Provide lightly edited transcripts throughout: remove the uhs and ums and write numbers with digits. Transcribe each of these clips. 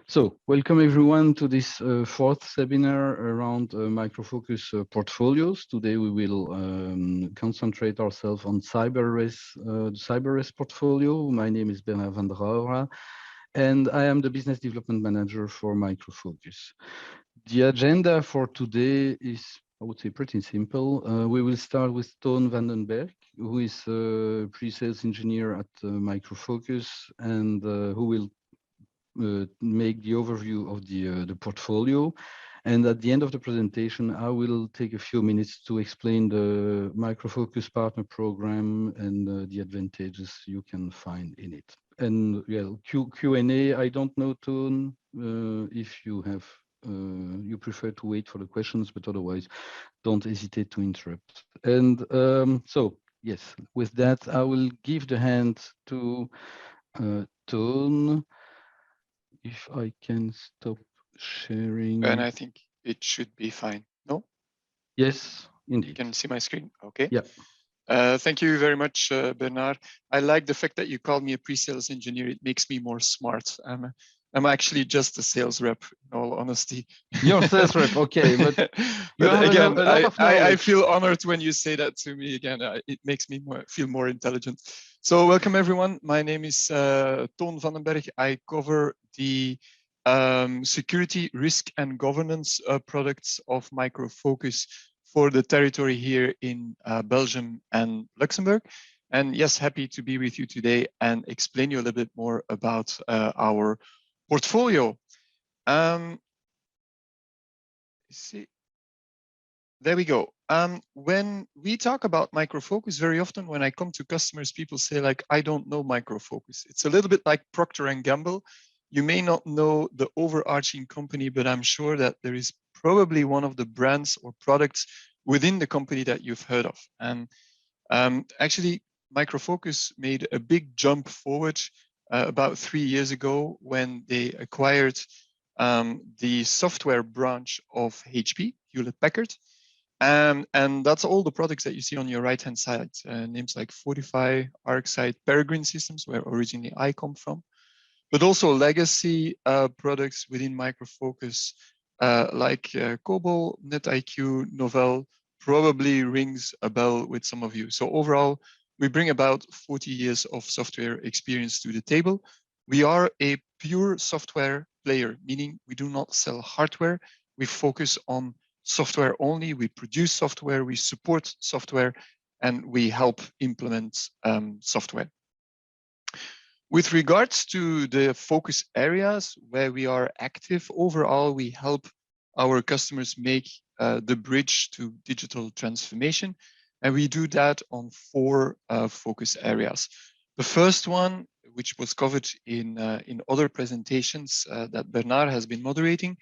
So, welcome everyone to this fourth seminar around Microfocus portfolios. Today we will concentrate ourselves on CyberRes, the CyberRes portfolio. My name is Bernard van der Aura, and I am the Business Development Manager for Microfocus. The agenda for today is, I would say, pretty simple. We will start with Toon van den Berg, who is a pre-sales engineer at Microfocus, and who will make the overview of the portfolio. And at the end of the presentation, I will take a few minutes to explain the Microfocus Partner Program and the advantages you can find in it. And yeah, Q&A, I don't know, Toon, if you have, you prefer to wait for the questions, but otherwise, don't hesitate to interrupt. And so, yes, with that, I will give the hand to Toon. If I can stop sharing. And I think it should be fine. No? Yes, indeed. You can see my screen. Okay. Yeah. Thank you very much, Bernard. I like the fact that you called me a pre-sales engineer. It makes me more smart. I'm actually just a sales rep, in all honesty. You're a sales rep, okay. But again, a lot of I feel honored when you say that to me again. It makes me feel more intelligent. So welcome everyone. My name is Toon van den Berg. I cover the security, risk and governance products of Microfocus for the territory here in Belgium and Luxembourg. And yes, happy to be with you today and explain you a little bit more about our portfolio. See, there we go. When we talk about Microfocus, very often when I come to customers, people say like, I don't know Microfocus. It's a little bit like Procter & Gamble. You may not know the overarching company, but I'm sure that there is probably one of the brands or products within the company that you've heard of. And actually, Microfocus made a big jump forward about 3 years ago when they acquired the software branch of HP, Hewlett-Packard. And that's all the products that you see on your right-hand side. Names like Fortify, Arcsight, Peregrine Systems, where originally I come from. But also legacy products within Microfocus, like COBOL, NetIQ, Novell, probably rings a bell with some of you. So overall, we bring about 40 years of software experience to the table. We are a pure software player, meaning we do not sell hardware. We focus on software only. We produce software, we support software, and we help implement software. With regards to the focus areas where we are active, overall, we help our customers make the bridge to digital transformation. And we do that on 4 focus areas. The first one, which was covered in other presentations that Bernard has been moderating,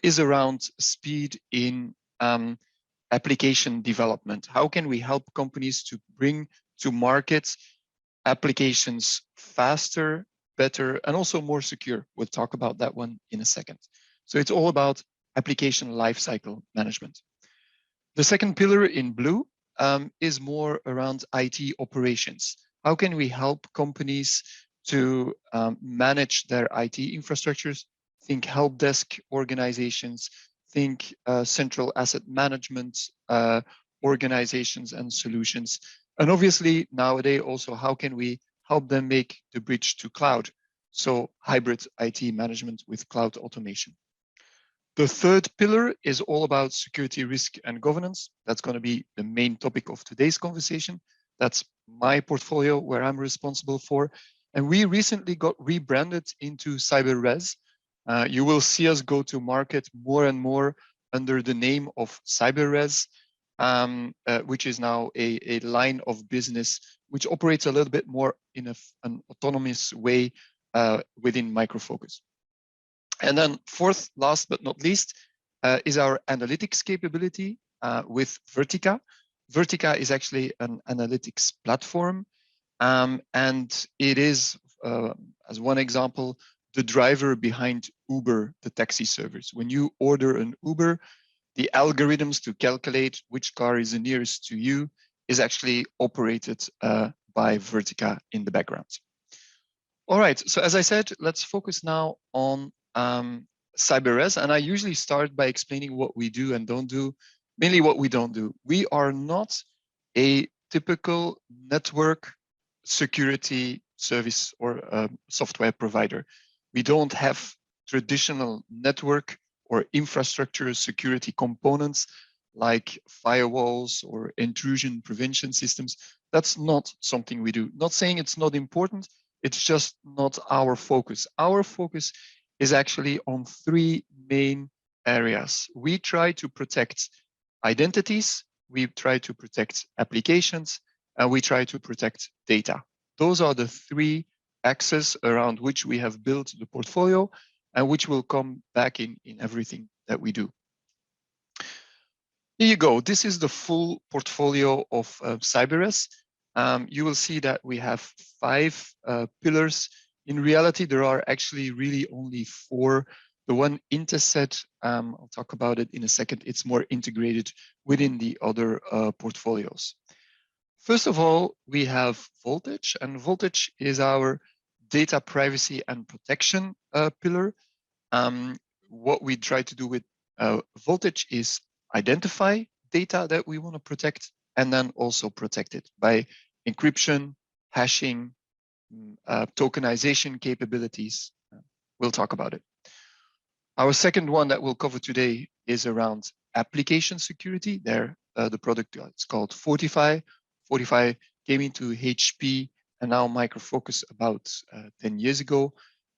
is around speed in application development. How can we help companies to bring to market applications faster, better, and also more secure? We'll talk about that one in a second. So it's all about application lifecycle management. The second pillar in blue is more around IT operations. How can we help companies to manage their IT infrastructures? Think help desk organizations, think central asset management organizations and solutions. And obviously nowadays also, how can we help them make the bridge to cloud? So hybrid IT management with cloud automation. The third pillar is all about security, risk, and governance. That's going to be the main topic of today's conversation. That's my portfolio where I'm responsible for. And we recently got rebranded into CyberRes. You will see us go to market more and more under the name of CyberRes, which is now a line of business which operates a little bit more in an autonomous way within Microfocus. And then fourth, last but not least, is our analytics capability with Vertica. Vertica is actually an analytics platform, and it is, as one example, the driver behind Uber, the taxi service. When you order an Uber, the algorithms to calculate which car is the nearest to you is actually operated by Vertica in the background. All right, so as I said, let's focus now on CyberRes, and I usually start by explaining what we do and don't do, mainly what we don't do. We are not a typical network security service or software provider. We don't have traditional network or infrastructure security components like firewalls or intrusion prevention systems. That's not something we do. Not saying it's not important, it's just not our focus. Our focus is actually on three main areas. We try to protect identities, we try to protect applications, and we try to protect data. Those are the three axes around which we have built the portfolio and which will come back in everything that we do. Here you go. This is the full portfolio of CyberRes. You will see that we have 5 pillars. In reality, there are actually really only 4. The one Interset, I'll talk about it in a second. It's more integrated within the other portfolios. First of all, we have Voltage, and Voltage is our data privacy and protection pillar. What we try to do with Voltage is identify data that we want to protect and then also protect it by encryption, hashing, tokenization capabilities. We'll talk about it. Our second one that we'll cover today is around application security. There, the product is called Fortify. Fortify came into HP and now Microfocus about 10 years ago,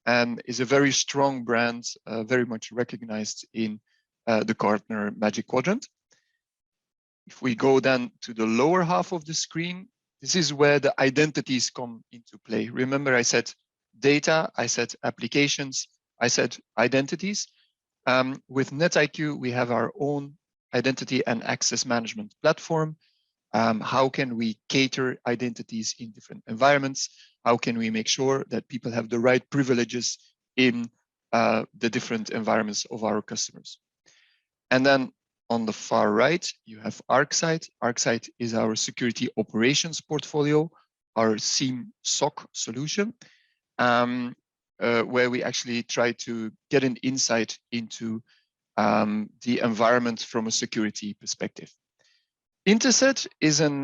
and is a very strong brand, very much recognized in the Gartner Magic Quadrant. If we go then to the lower half of the screen, this is where the identities come into play. Remember, I said data, I said applications, I said identities. With NetIQ, we have our own identity and access management platform. How can we cater identities in different environments? How can we make sure that people have the right privileges in the different environments of our customers? And then on the far right, you have Arcsight. Arcsight is our security operations portfolio, our SIEM SOC solution, where we actually try to get an insight into the environment from a security perspective. Interset is an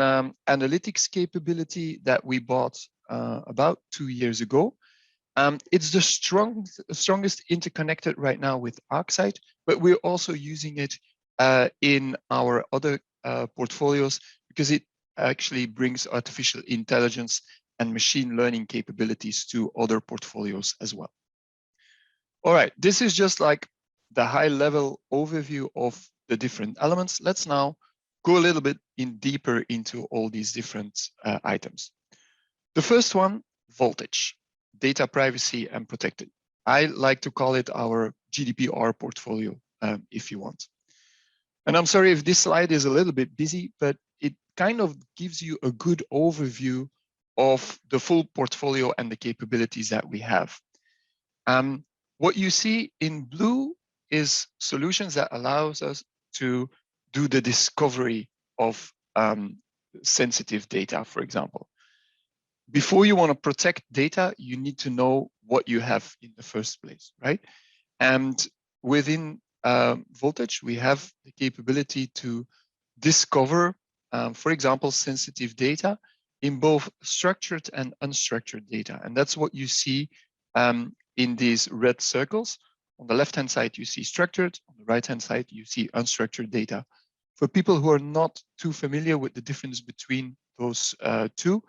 analytics capability that we bought about 2 years ago. It's the strongest interconnected right now with Arcsight, but we're also using it in our other portfolios because it actually brings artificial intelligence and machine learning capabilities to other portfolios as well. All right, this is just like the high level overview of the different elements. Let's now go a little bit deeper into all these different items. The first one, Voltage, data privacy and protected. I like to call it our GDPR portfolio, if you want. And I'm sorry if this slide is a little bit busy, but it kind of gives you a good overview of the full portfolio and the capabilities that we have. What you see in blue is solutions that allows us to do the discovery of sensitive data, for example. Before you want to protect data, you need to know what you have in the first place, right? And within Voltage, we have the capability to discover, for example, sensitive data in both structured and unstructured data. And that's what you see in these red circles. On the left-hand side, you see structured. On the right-hand side, you see unstructured data. For people who are not too familiar with the difference between those two,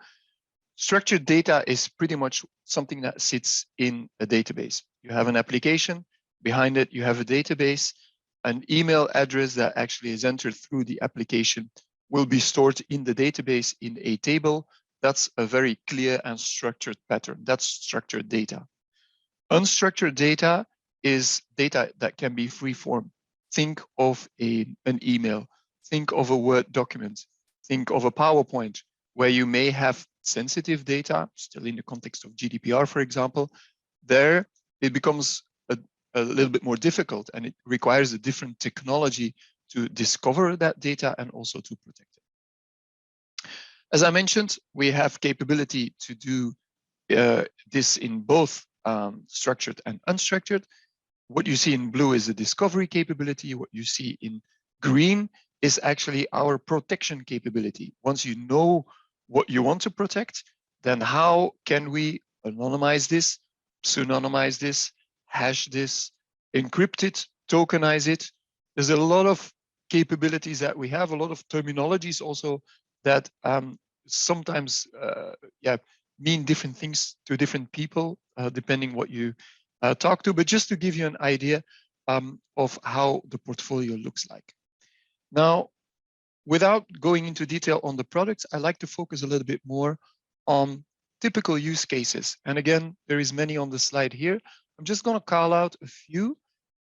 structured data is pretty much something that sits in a database. You have an application, behind it you have a database, an email address that actually is entered through the application will be stored in the database in a table. That's a very clear and structured pattern. That's structured data. Unstructured data is data that can be free-form. Think of an email, think of a Word document, think of a PowerPoint, where you may have sensitive data, still in the context of GDPR, for example. There, it becomes a little bit more difficult, and it requires a different technology to discover that data and also to protect it. As I mentioned, we have capability to do this in both structured and unstructured. What you see in blue is the discovery capability. What you see in green is actually our protection capability. Once you know what you want to protect, then how can we anonymize this, pseudonymize this, hash this, encrypt it, tokenize it? There's a lot of capabilities that we have, a lot of terminologies also that sometimes mean different things to different people, depending what you talk to. But just to give you an idea of how the portfolio looks like. Now, without going into detail on the products, I like to focus a little bit more on typical use cases. And again, there is many on the slide here. I'm just going to call out a few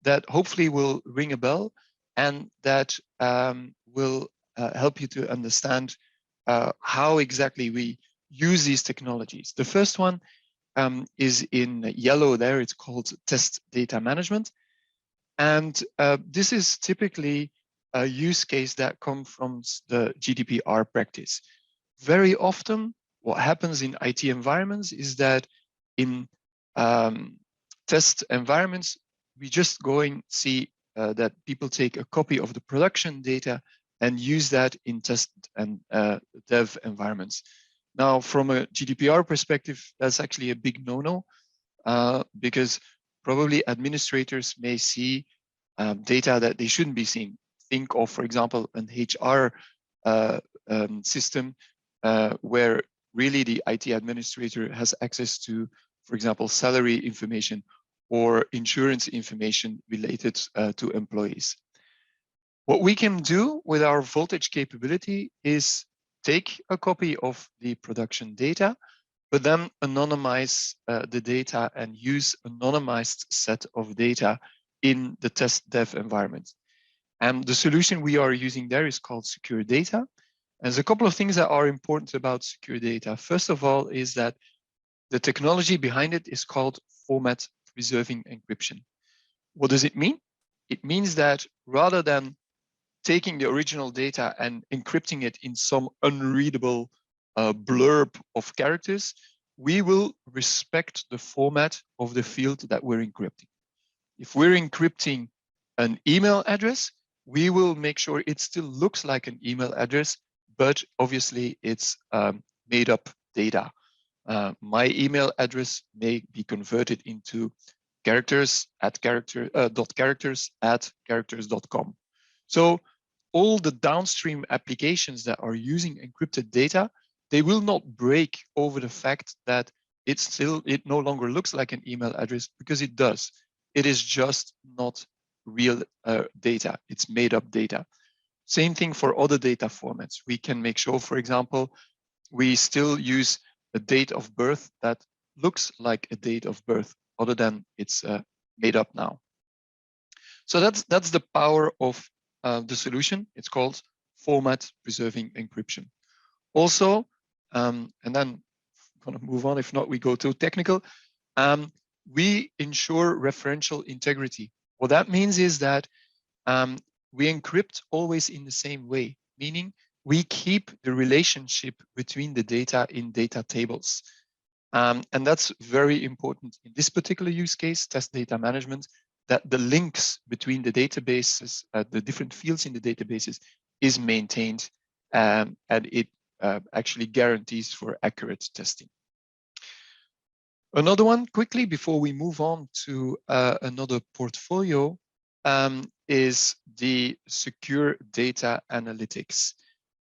that hopefully will ring a bell and that will help you to understand how exactly we use these technologies. The first one is in yellow there. It's called test data management. And this is typically a use case that comes from the GDPR practice. Very often, what happens in IT environments is that in test environments, we just go and see that people take a copy of the production data and use that in test and dev environments. Now, from a GDPR perspective, that's actually a big no-no because probably administrators may see data that they shouldn't be seeing. Think of, for example, an HR system where really the IT administrator has access to, for example, salary information or insurance information related to employees. What we can do with our voltage capability is take a copy of the production data, but then anonymize the data and use anonymized set of data in the test dev environment. And the solution we are using there is called secure data. And there's a couple of things that are important about secure data. First of all, is that the technology behind it is called format preserving encryption. What does it mean? It means that rather than taking the original data and encrypting it in some unreadable blurb of characters, we will respect the format of the field that we're encrypting. If we're encrypting an email address, we will make sure it still looks like an email address, but obviously it's made up data. My email address may be converted into characters at characters@characters.com. So all the downstream applications that are using encrypted data, they will not break over the fact that it no longer looks like an email address, because it does. It is just not real data. It's made up data. Same thing for other data formats. We can make sure, for example, we still use a date of birth that looks like a date of birth, other than it's made up now. So that's the power of the solution. It's called format preserving encryption. Also, and then I'm going to move on. If not, we go too technical. We ensure referential integrity. What that means is that we encrypt always in the same way, meaning we keep the relationship between the data in data tables. And that's very important in this particular use case, test data management, that the links between the databases, the different fields in the databases is maintained, and it actually guarantees for accurate testing. Another one, quickly, before we move on to another portfolio, is the secure data analytics.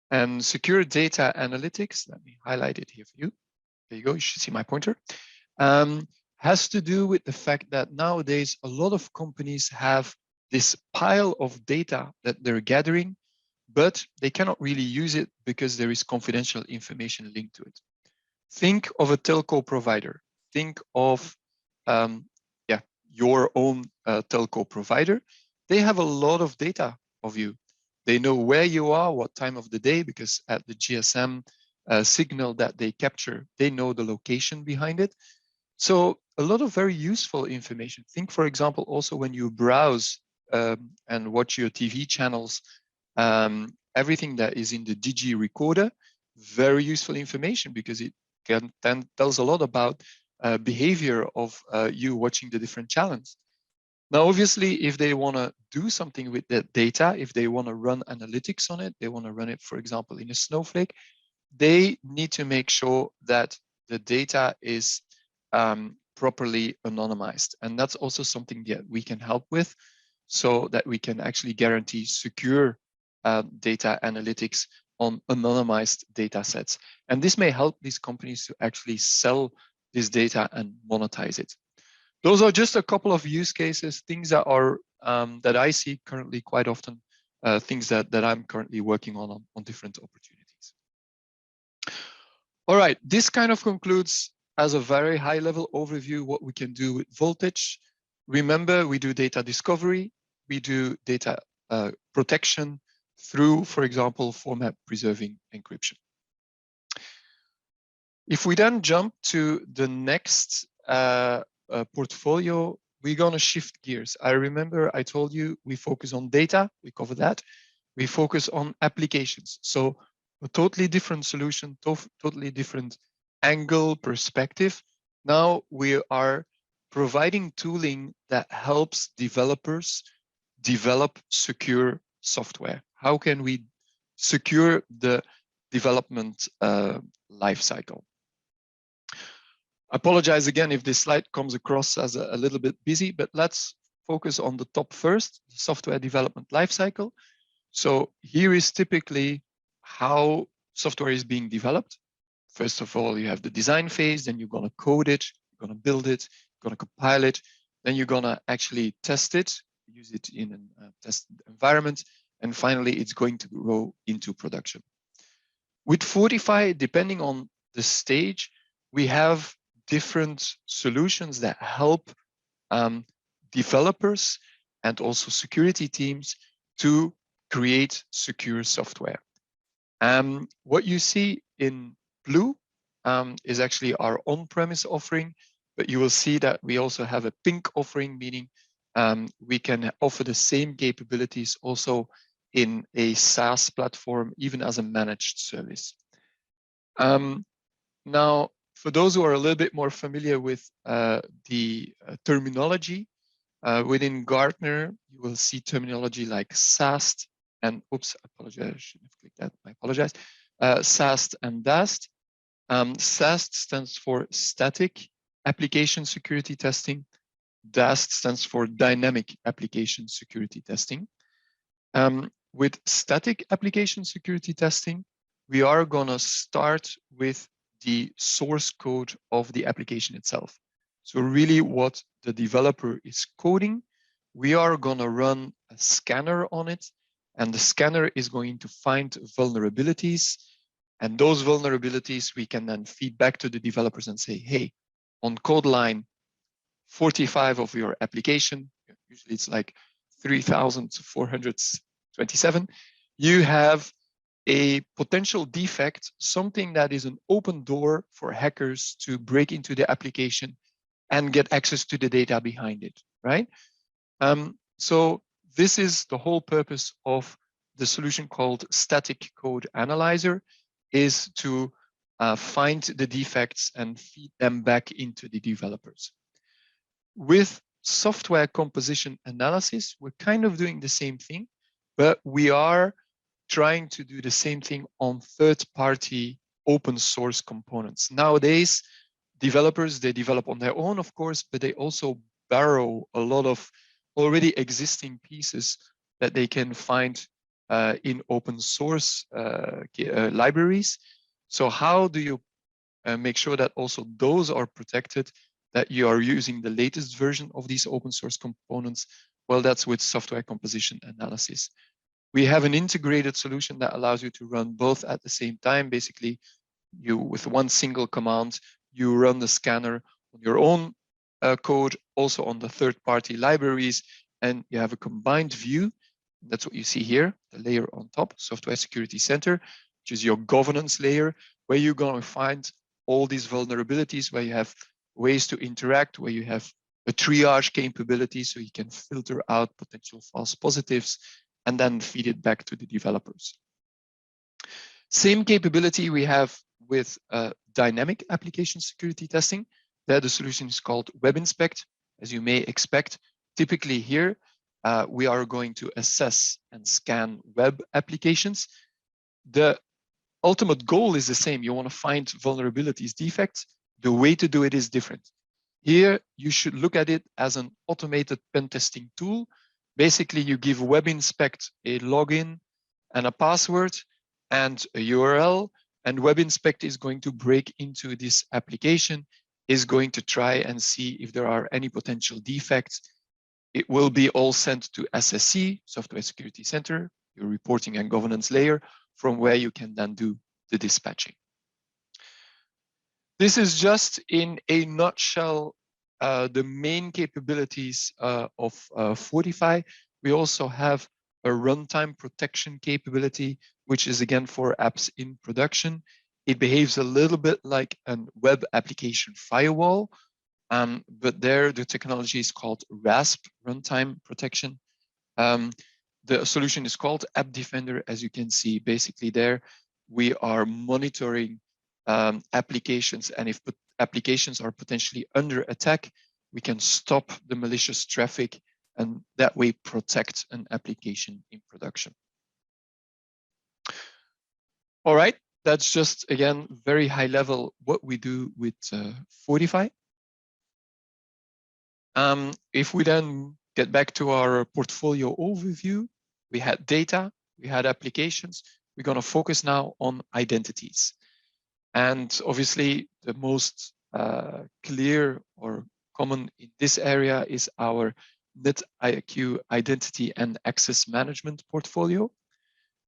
And secure data analytics, let me highlight it here for you. There you go, you should see my pointer. Has to do with the fact that nowadays a lot of companies have this pile of data that they're gathering, but they cannot really use it because there is confidential information linked to it. Think of a telco provider. Think of your own telco provider. They have a lot of data of you. They know where you are, what time of the day, because at the GSM signal that they capture, they know the location behind it. So a lot of very useful information. Think, for example, also when you browse and watch your TV channels, everything that is in the Digi recorder, very useful information, because it then tells a lot about behavior of you watching the different channels. Now, obviously, if they want to do something with that data, if they want to run analytics on it, they want to run it, for example, in a Snowflake, they need to make sure that the data is properly anonymized. And that's also something that we can help with, so that we can actually guarantee secure data analytics on anonymized data sets. And this may help these companies to actually sell this data and monetize it. Those are just a couple of use cases, things that are that I see currently quite often, things that I'm currently working on different opportunities. All right, this kind of concludes as a very high level overview what we can do with Voltage. Remember, we do data discovery, we do data protection through, for example, format preserving encryption. If we then jump to the next portfolio, we're going to shift gears. I remember I told you we focus on data, we cover that. We focus on applications. So a totally different solution, totally different angle, perspective. Now we are providing tooling that helps developers develop secure software. How can we secure the development lifecycle? Apologize again if this slide comes across as a little bit busy, but let's focus on the top first, the software development lifecycle. So here is typically how software is being developed. First of all, you have the design phase, then you're going to code it, you're going to build it, you're going to compile it, then you're going to actually test it, use it in a test environment, and finally it's going to go into production. With Fortify, depending on the stage, we have different solutions that help developers and also security teams to create secure software. What you see in blue is actually our on-premise offering, but you will see that we also have a pink offering, meaning we can offer the same capabilities also in a SaaS platform, even as a managed service. Now, for those who are a little bit more familiar with the terminology, within Gartner, you will see terminology like SAST and, oops, I apologize, I should have clicked that, I apologize. SAST and DAST. SAST stands for Static Application Security Testing. DAST stands for Dynamic Application Security Testing. With Static Application Security Testing, we are going to start with the source code of the application itself. So really what the developer is coding, we are going to run a scanner on it, and the scanner is going to find vulnerabilities. And those vulnerabilities we can then feed back to the developers and say, hey, on code line 45 of your application, usually it's like 3,427, you have a potential defect, something that is an open door for hackers to break into the application and get access to the data behind it, right? So this is the whole purpose of the solution called Static Code Analyzer, is to find the defects and feed them back into the developers. With software composition analysis, we're kind of doing the same thing, but we are trying to do the same thing on third-party open source components. Nowadays, developers, they develop on their own, of course, but they also borrow a lot of already existing pieces that they can find in open source libraries. So how do you make sure that also those are protected, that you are using the latest version of these open source components? Well, that's with software composition analysis. We have an integrated solution that allows you to run both at the same time. Basically, you, with one single command, you run the scanner on your own code, also on the third-party libraries, and you have a combined view. That's what you see here, the layer on top, Software Security Center, which is your governance layer, where you're going to find all these vulnerabilities, where you have ways to interact, where you have a triage capability, so you can filter out potential false positives, and then feed it back to the developers. Same capability we have with dynamic application security testing. There the solution is called Web Inspect. As you may expect, Typically here, we are going to assess and scan web applications. The ultimate goal is the same. You want to find vulnerabilities, defects. The way to do it is different. Here, you should look at it as an automated pen testing tool. Basically, you give WebInspect a login and a password and a URL, and WebInspect is going to break into this application, is going to try and see if there are any potential defects. It will be all sent to SSC, Software Security Center, your reporting and governance layer, from where you can then do the dispatching. This is just in a nutshell the main capabilities of Fortify. We also have a runtime protection capability, which is again for apps in production. It behaves a little bit like a web application firewall, but there the technology is called RASP, runtime protection. The solution is called App Defender. As you can see, basically there we are monitoring applications, and if applications are potentially under attack, we can stop the malicious traffic and that way protect an application in production. All right, that's just, again, very high level what we do with Fortify. If we then get back to our portfolio overview, we had data, we had applications. We're going to focus now on identities. And obviously, the most clear or common in this area is our NetIQ identity and access management portfolio.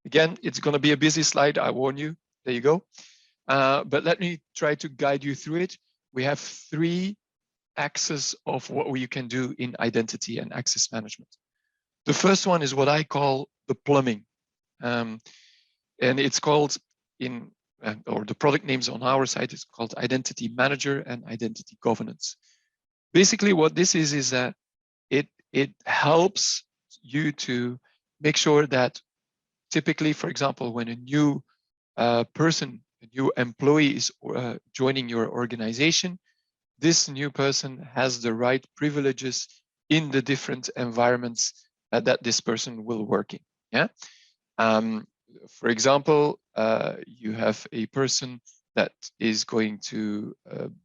Again, it's going to be a busy slide, I warn you. There you go. But let me try to guide you through it. We have three axes of what you can do in identity and access management. The first one is what I call the plumbing. And it's called or the product names on our site is called Identity Manager and Identity Governance. Basically, what this is that it helps you to make sure that typically, for example, when a new person, a new employee is joining your organization, this new person has the right privileges in the different environments that this person will work in. Yeah. For example, you have a person that is going to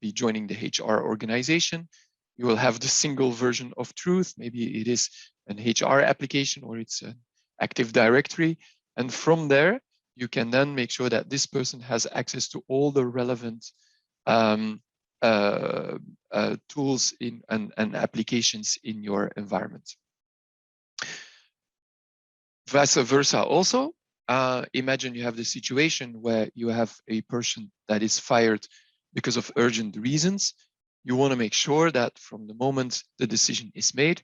be joining the HR organization. You will have the single version of truth. Maybe it is an HR application or it's an Active Directory. And from there, you can then make sure that this person has access to all the relevant tools and applications in your environment. Vice versa also. Imagine you have the situation where you have a person that is fired because of urgent reasons. You want to make sure that from the moment the decision is made,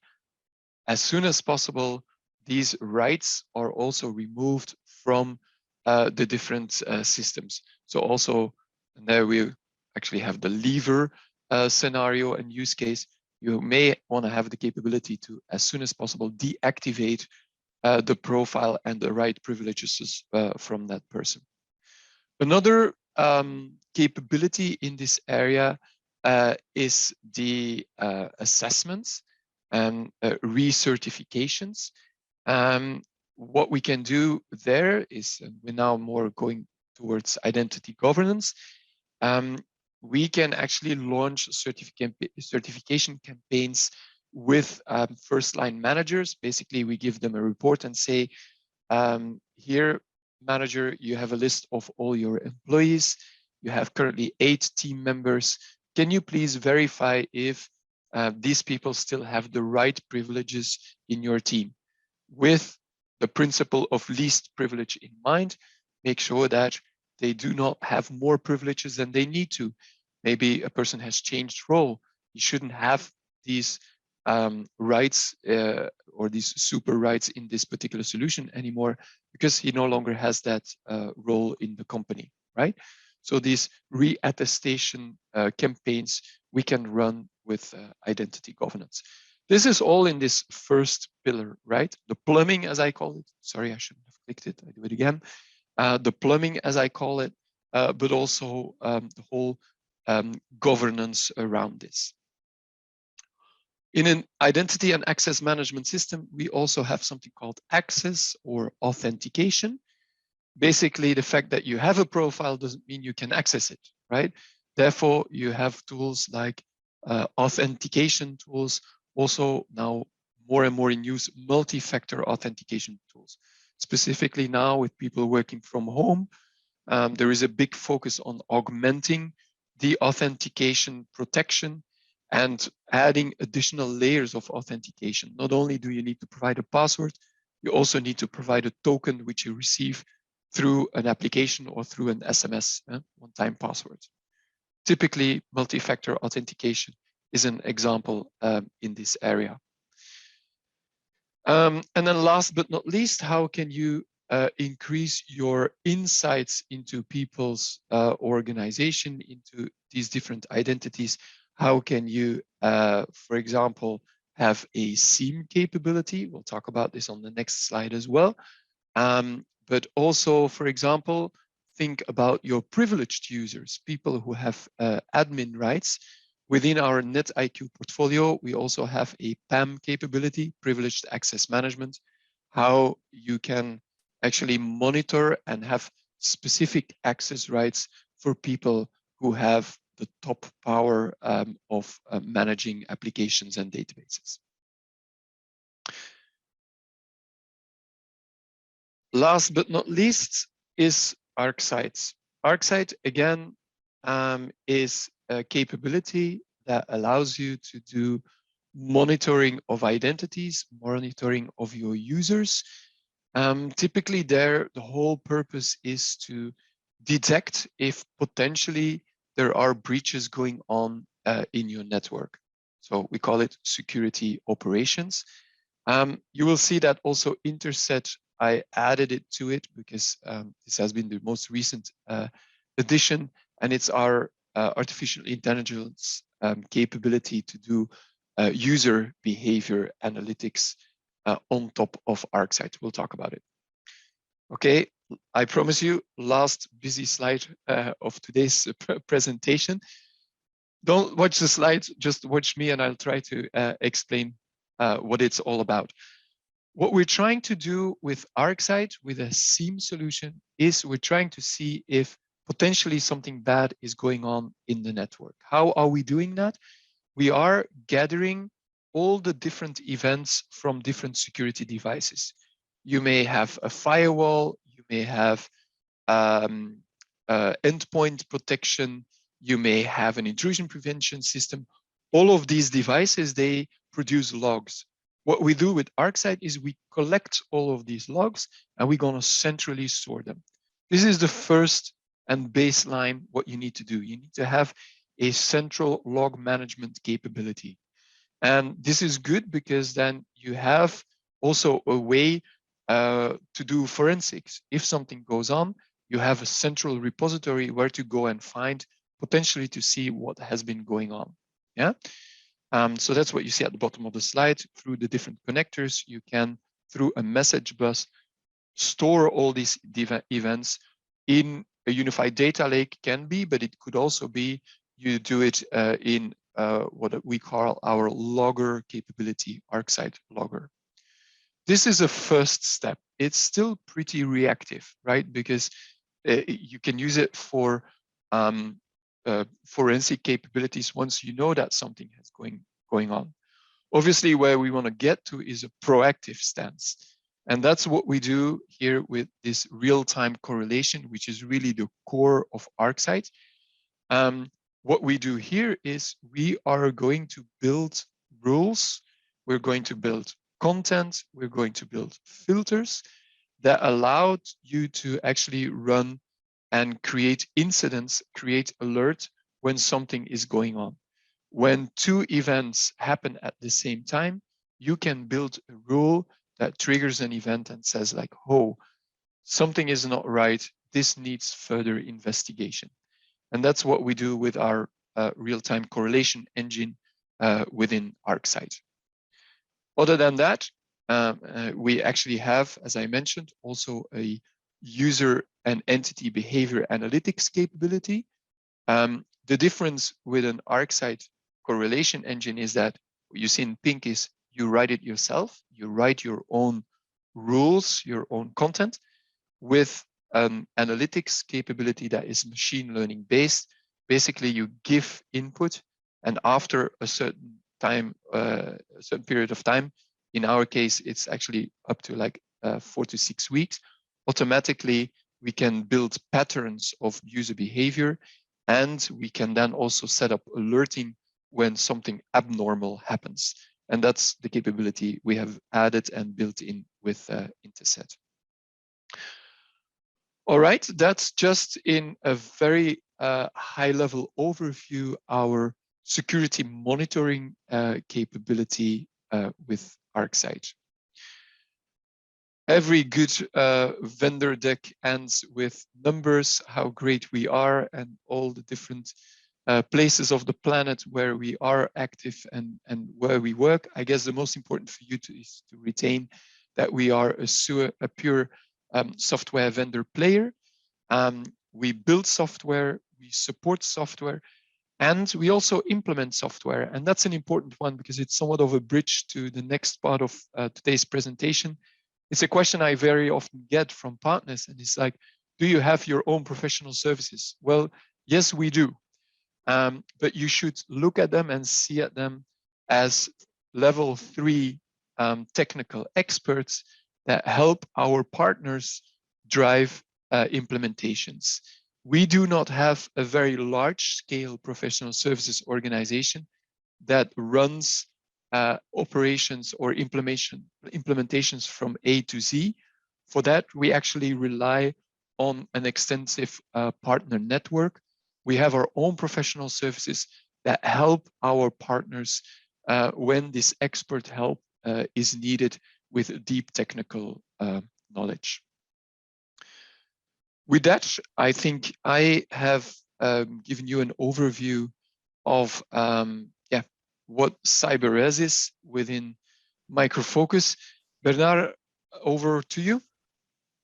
as soon as possible, these rights are also removed from the different systems. So also, and there we actually have the lever scenario and use case. You may want to have the capability to, as soon as possible, deactivate the profile and the right privileges from that person. Another capability in this area is the assessments and recertifications. What we can do there is, we're now more going towards identity governance. We can actually launch certification campaigns with first-line managers. Basically, we give them a report and say, here, manager, you have a list of all your employees. You have currently 8 team members. Can you please verify if these people still have the right privileges in your team? With the principle of least privilege in mind, make sure that they do not have more privileges than they need to. Maybe a person has changed role. You shouldn't have these rights or these super rights in this particular solution anymore because he no longer has that role in the company, right? So these reattestation campaigns we can run with identity governance. This is all in this first pillar, right? The plumbing, as I call it. Sorry, I shouldn't have clicked it. I do it again. The plumbing, as I call it, but also the whole governance around this. In an identity and access management system, we also have something called access or authentication. Basically, the fact that you have a profile doesn't mean you can access it, right? Therefore, you have tools like authentication tools, also now more and more in use, multi-factor authentication tools. Specifically now with people working from home, there is a big focus on augmenting the authentication protection and adding additional layers of authentication. Not only do you need to provide a password, you also need to provide a token which you receive through an application or through an SMS, one-time password. Typically, multi-factor authentication is an example in this area. And then last but not least, how can you increase your insights into people's organization, into these different identities? How can you, for example, have a SIEM capability? We'll talk about this on the next slide as well. But also, for example, think about your privileged users, people who have admin rights. Within our NetIQ portfolio, we also have a PAM capability, privileged access management, how you can actually monitor and have specific access rights for people who have the top power of managing applications and databases. Last but not least is Arcsight. Arcsight, again, is a capability that allows you to do monitoring of identities, monitoring of your users. Typically there, the whole purpose is to detect if potentially there are breaches going on in your network. So we call it security operations. You will see that also Interset, I added it to it because this has been the most recent addition, and it's our artificial intelligence capability to do user behavior analytics on top of Arcsight. We'll talk about it. Okay, I promise you, last busy slide of today's presentation. Don't watch the slides, just watch me and I'll try to explain what it's all about. What we're trying to do with Arcsight, with a SIEM solution, is we're trying to see if potentially something bad is going on in the network. How are we doing that? We are gathering all the different events from different security devices. You may have a firewall, you may have endpoint protection, you may have an intrusion prevention system. All of these devices, they produce logs. What we do with Arcsight is we collect all of these logs and we're going to centrally store them. This is the first and baseline what you need to do. You need to have a central log management capability. And this is good because then you have also a way to do forensics. If something goes on, you have a central repository where to go and find potentially to see what has been going on. Yeah. So that's what you see at the bottom of the slide. Through the different connectors, you can, through a message bus, store all these events in a unified data lake, can be, but it could also be you do it in what we call our logger capability, Arcsight logger. This is a first step. It's still pretty reactive, right? Because you can use it for forensic capabilities once you know that something is going on. Obviously, where we want to get to is a proactive stance. And that's what we do here with this real-time correlation, which is really the core of Arcsight. What we do here is we are going to build rules. We're going to build content. We're going to build filters that allow you to actually run and create incidents, create alert when something is going on. When two events happen at the same time, you can build a rule that triggers an event and says like, oh, something is not right. This needs further investigation. And that's what we do with our real-time correlation engine within Arcsight. Other than that, we actually have, as I mentioned, also a user and entity behavior analytics capability. The difference with an Arcsight correlation engine is that What you see in pink is you write it yourself. You write your own rules, your own content with an analytics capability that is machine learning based. Basically, you give input, and after a certain time, a certain period of time, in our case, it's actually up to like 4 to 6 weeks, automatically we can build patterns of user behavior, and we can then also set up alerting when something abnormal happens. And that's the capability we have added and built in with Interset. All right, that's just in a very high-level overview our security monitoring capability with Arcsight. Every good vendor deck ends with numbers, how great we are, and all the different places of the planet where we are active and where we work. I guess the most important for you is to retain that we are a pure software vendor player. We build software, we support software, and we also implement software. And that's an important one because it's somewhat of a bridge to the next part of today's presentation. It's a question I very often get from partners, and it's like, do you have your own professional services? Well, yes, we do. But you should look at them and see at them as level 3 technical experts that help our partners drive implementations. We do not have a very large scale professional services organization that runs operations or implementations from A to Z. For that, we actually rely on an extensive partner network. We have our own professional services that help our partners when this expert help is needed with deep technical knowledge. With that, I think I have given you an overview of what CyberRes is within Microfocus. Bernard, over to you.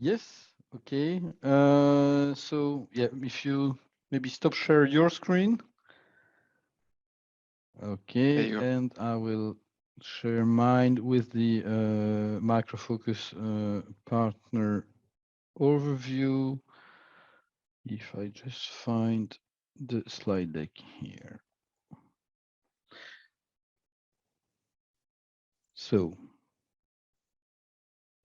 Yes, okay. So yeah, if you maybe stop share your screen. Okay, and I will share mine with the Microfocus partner overview. If I just find the slide deck here. So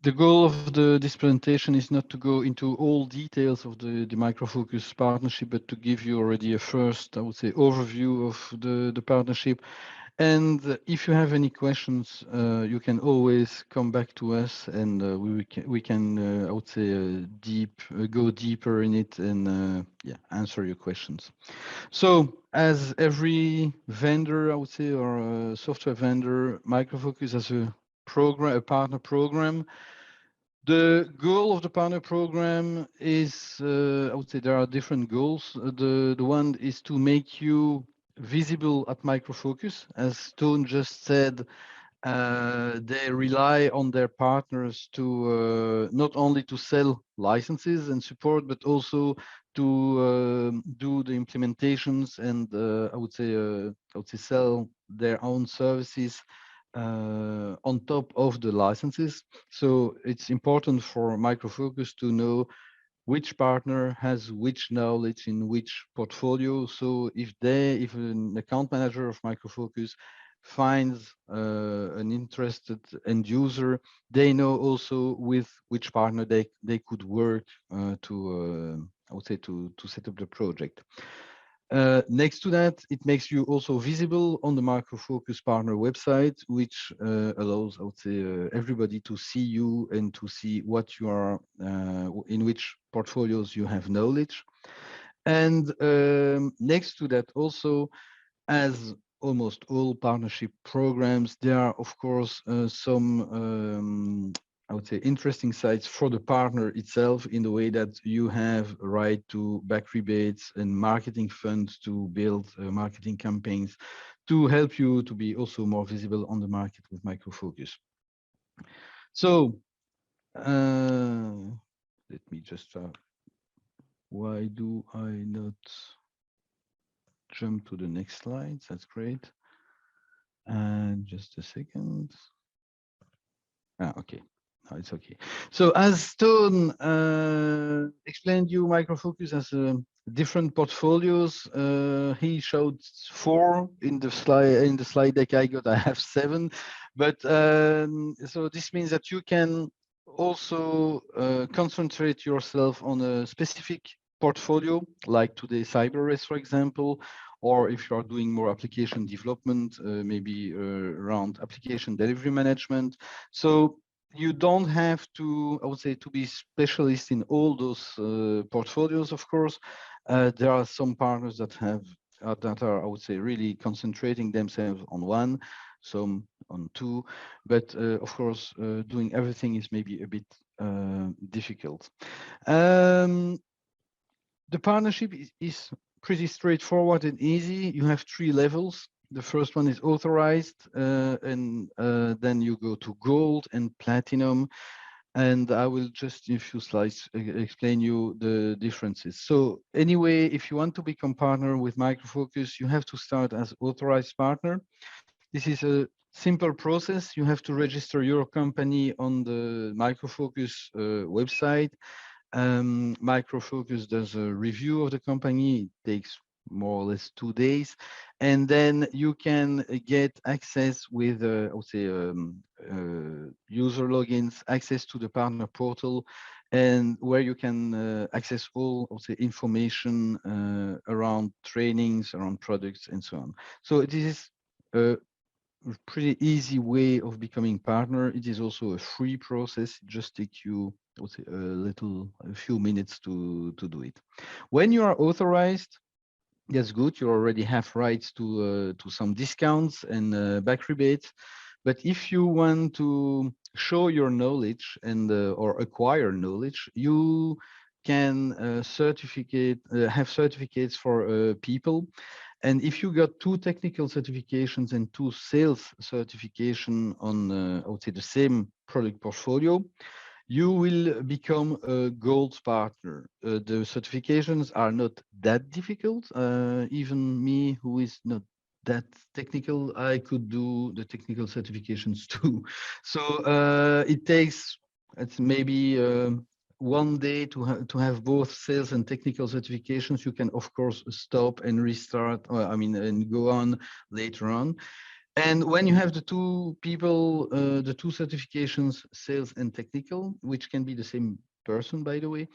the goal of this presentation is not to go into all details of the Microfocus partnership, but to give you already a first, I would say, overview of the partnership. And if you have any questions, you can always come back to us, and we can I would say, go deeper in it and answer your questions. So, as every vendor, I would say, or a software vendor, Microfocus has a partner program. The goal of the partner program is, I would say, there are different goals. The one is to make you visible at Microfocus. As Toon just said, they rely on their partners to not only to sell licenses and support, but also to do the implementations and I would say sell their own services on top of the licenses. So it's important for Microfocus to know which partner has which knowledge in which portfolio. So if an account manager of Microfocus finds an interested end user, they know also with which partner they could work to I would say to set up the project. Next to that, it makes you also visible on the Microfocus partner website, which allows, I would say, everybody to see you and to see what you are, in which portfolios you have knowledge. And next to that also, as almost all partnership programs, there are, of course, some I would say interesting sites for the partner itself, in the way that you have a right to back rebates and marketing funds to build marketing campaigns to help you to be also more visible on the market with Microfocus. So let me just start. Why do I not jump to the next slide? That's great. Just a second. Okay. No, it's okay. So as Stone explained you, Microfocus has different portfolios. He showed 4 in the slide deck I got. I have 7, but so this means that you can also concentrate yourself on a specific portfolio, like today CyberRes, for example, or if you are doing more application development, maybe around application delivery management. So you don't have to, I would say, to be specialist in all those portfolios, of course. There are some partners that are, I would say, really concentrating themselves on one, some on 2, but of course, doing everything is maybe a bit difficult. The partnership is pretty straightforward and easy. You have 3 levels. The first one is authorized, and then you go to gold and platinum. And I will just in a few slides explain you the differences. So anyway, if you want to become partner with Microfocus, you have to start as authorized partner. This is a simple process. You have to register your company on the Microfocus website. Microfocus does a review of the company. It takes more or less 2 days, and then you can get access with, I would say, user logins, access to the partner portal, and where you can access all, I would say, information around trainings, around products, and so on. So this is a pretty easy way of becoming partner. It is also a free process. It just takes you, I would say, a few minutes to do it. When you are authorized, that's good. You already have rights to some discounts and back rebates. But if you want to show your knowledge and or acquire knowledge, you can have certificates for people. And if you got 2 technical certifications and 2 sales certification on, I would say, the same product portfolio, you will become a gold partner. The certifications are not that difficult. Even me, who is not that technical, I could do the technical certifications too. So it takes, it's maybe 1 day to have both sales and technical certifications. You can, of course, stop and restart, and go on later on. And when you have the 2 people, the 2 certifications, sales and technical, which can be the same person, by the way,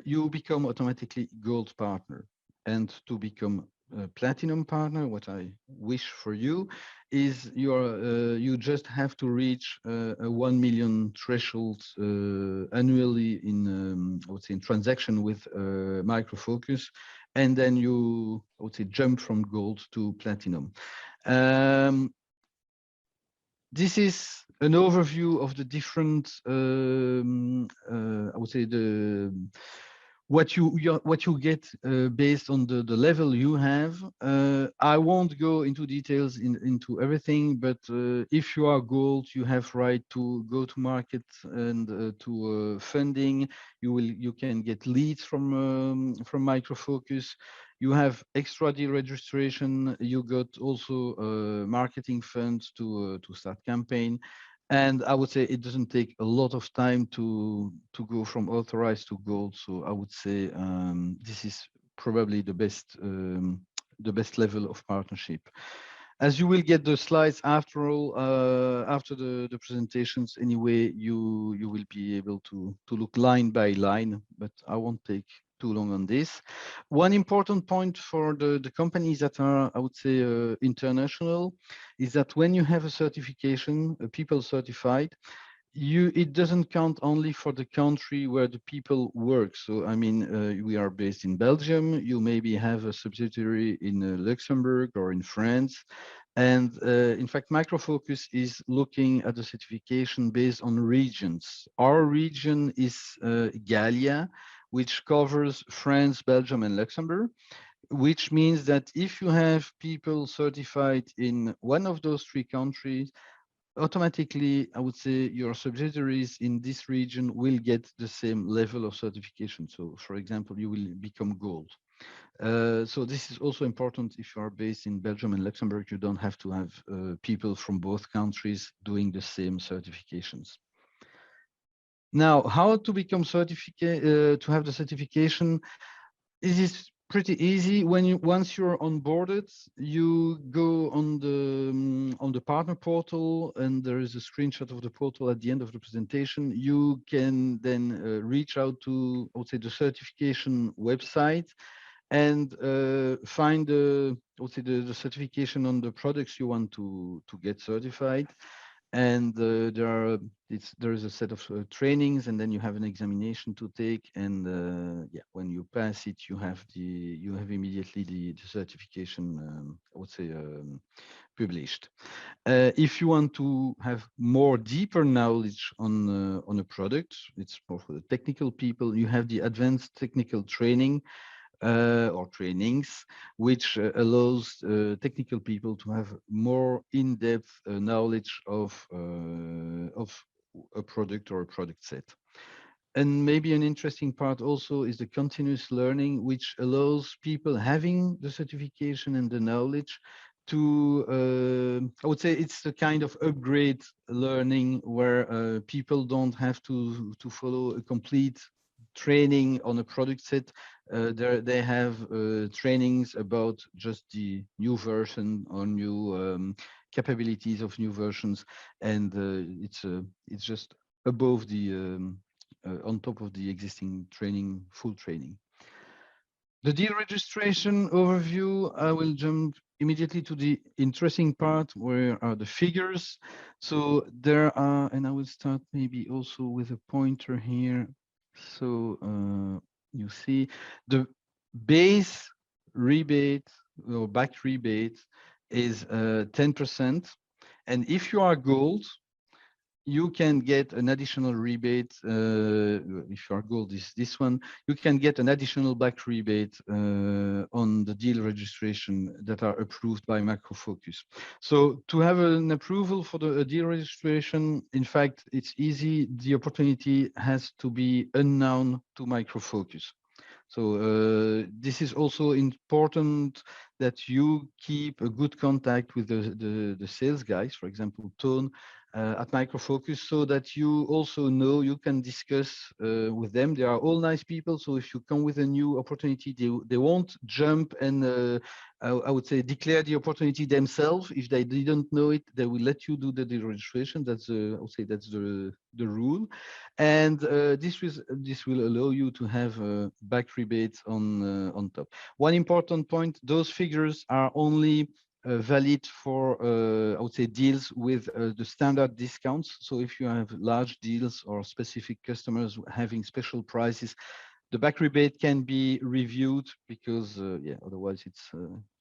you become automatically gold partner. And to become a platinum partner, what I wish for you is you just have to reach a 1 million threshold annually in, I would say, in transaction with Microfocus, and then you, I would say, jump from gold to platinum. This is an overview of the different, I would say, what you get based on the level you have. I won't go into details into everything, but if you are gold, you have right to go to market and to funding. You can get leads from Microfocus. You have extra deregistration. You got also marketing funds to start campaign. And I would say it doesn't take a lot of time to go from authorized to gold. So I would say this is probably the best level of partnership. As you will get the slides after all, after the presentations anyway, you will be able to look line by line, but I won't take too long on this. One important point for the companies that are, I would say, international, is that when you have a certification, people certified, it doesn't count only for the country where the people work. So I mean, we are based in Belgium. You maybe have a subsidiary in Luxembourg or in France. And in fact, Microfocus is looking at the certification based on regions. Our region is Gallia, which covers France, Belgium, and Luxembourg, which means that if you have people certified in one of those 3 countries, automatically, I would say your subsidiaries in this region will get the same level of certification. So for example, you will become gold. So this is also important if you are based in Belgium and Luxembourg. You don't have to have people from both countries doing the same certifications. Now, how to become to have the certification? This is pretty easy. Once you're onboarded, you go on the partner portal, and there is a screenshot of the portal at the end of the presentation. You can then reach out to, I would say, the certification website and find the, I would say, the certification on the products you want to get certified. And there is a set of trainings, and then you have an examination to take. And yeah, when you pass it, you have immediately the certification. I would say published. If you want to have more deeper knowledge on a product, it's more for the technical people. You have the advanced technical training or trainings, which allows technical people to have more in-depth knowledge of a product or a product set. And maybe an interesting part also is the continuous learning, which allows people having the certification and the knowledge to, I would say it's the kind of upgrade learning where people don't have to follow a complete training on a product set. They have trainings about just the new version or new capabilities of new versions, and it's just above the on top of the existing training, full training. The deal registration overview, I will jump immediately to the interesting part, where are the figures. So there are, and I will start maybe also with a pointer here. So you see the base rebate or back rebate is 10%. And if you are gold, you can get an additional rebate. If your goal is this one, you can get an additional back rebate on the deal registration that are approved by Microfocus. So to have an approval for the deal registration, in fact, it's easy. The opportunity has to be unknown to Microfocus. So this is also important that you keep a good contact with the sales guys, for example, Tone at Microfocus, so that you also know you can discuss with them. They are all nice people. So if you come with a new opportunity, they won't jump and I would say declare the opportunity themselves. If they didn't know it, they will let you do the registration. That's I would say that's the rule, and this will allow you to have back rebates on top. One important point: those figures are only valid for I would say deals with the standard discounts. So if you have large deals or specific customers having special prices, the back rebate can be reviewed, because yeah, otherwise it's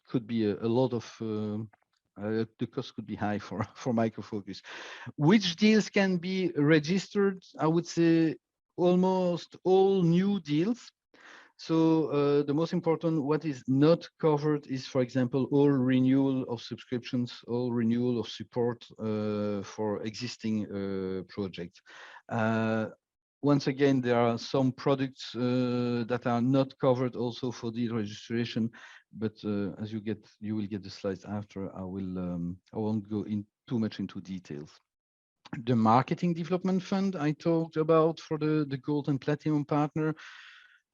could be a lot of the cost could be high for Microfocus. Which deals can be registered? I would say almost all new deals. So the most important, what is not covered is, for example, all renewal of subscriptions, all renewal of support for existing projects. Once again, there are some products that are not covered also for the registration, but as you will get the slides after. I won't go in too much into details. The marketing development fund I talked about for the gold and platinum partner,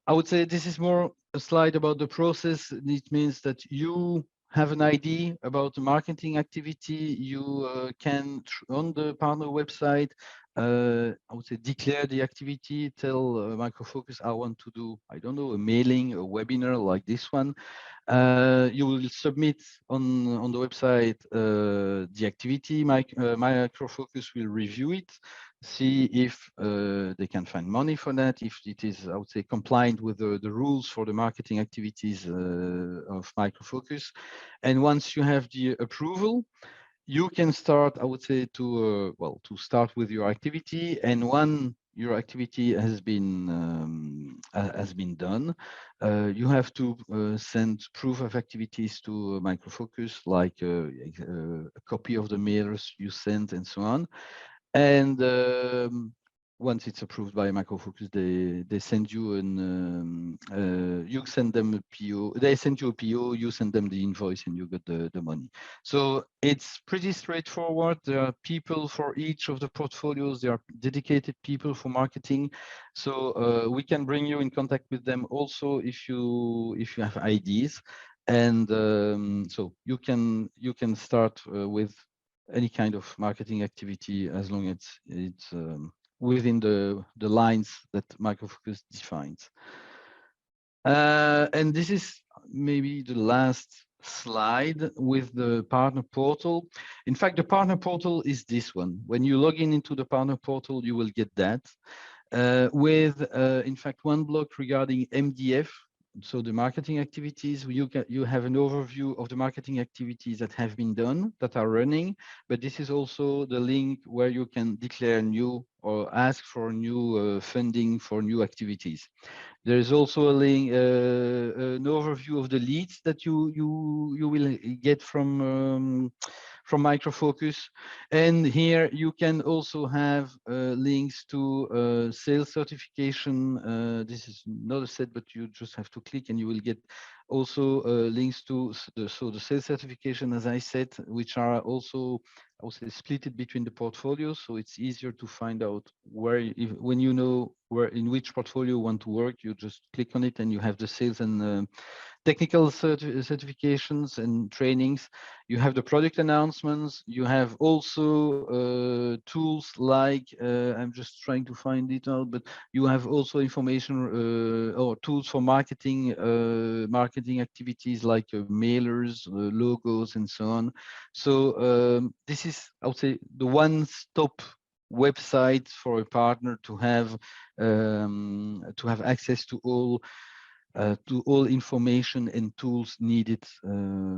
I would say this is more a slide about the process. It means that you have an idea about the marketing activity. You can, on the partner website, I would say declare the activity, tell Microfocus, I want to do, I don't know, a mailing, a webinar like this one. You will submit on the website the activity. Microfocus will review it, see if they can find money for that, if it is, I would say, compliant with the rules for the marketing activities of Microfocus. And once you have the approval, you can start, I would say, to start with your activity. And when your activity has been done, you have to send proof of activities to Microfocus, like a copy of the mailers you sent and so on. And once it's approved by Microfocus, they send you you send them a PO. They send you a PO. You send them the invoice, and you get the money. So it's pretty straightforward. There are people for each of the portfolios. There are dedicated people for marketing. So we can bring you in contact with them also if you have ideas. And so you can start with any kind of marketing activity as long as it's within the lines that Microfocus defines. And this is maybe the last slide with the partner portal. In fact, the partner portal is this one. When you log into the partner portal, you will get that with, in fact, one block regarding MDF. So the marketing activities, you have an overview of the marketing activities that have been done, that are running, but this is also the link where you can declare new or ask for new funding for new activities. There is also a link, an overview of the leads that you will get from Microfocus, and here you can also have links to sales certification. This is not a set, but you just have to click, and you will get also links to the sales certification, as I said, which are also, I would say, split it between the portfolios, so it's easier to find out where, when you know where in which portfolio you want to work, you just click on it, and you have the sales and technical certifications and trainings. You have the product announcements. You have also tools like, I'm just trying to find it out, but you have also information or tools for marketing, marketing activities like mailers, logos, and so on. So this is, I would say, the one-stop website for a partner to have access to all information and tools needed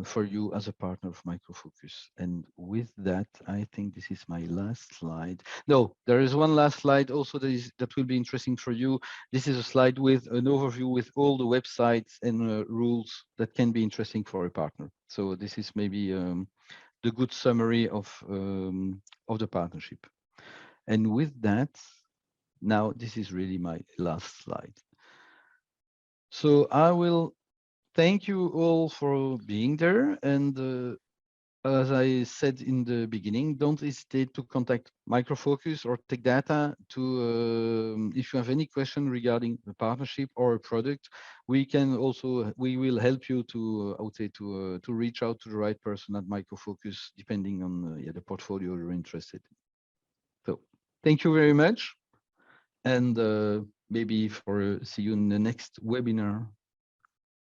for you as a partner of Microfocus. And with that, I think this is my last slide. No, there is one last slide also that will be interesting for you. This is a slide with an overview with all the websites and rules that can be interesting for a partner. So this is maybe the good summary of the partnership. And with that, now this is really my last slide. So I will thank you all for being there. And as I said in the beginning, don't hesitate to contact Microfocus or Tech Data to if you have any question regarding the partnership or a product. We will help you to, I would say, to reach out to the right person at Microfocus, depending on the portfolio you're interested in. So thank you very much, and maybe see you in the next webinar.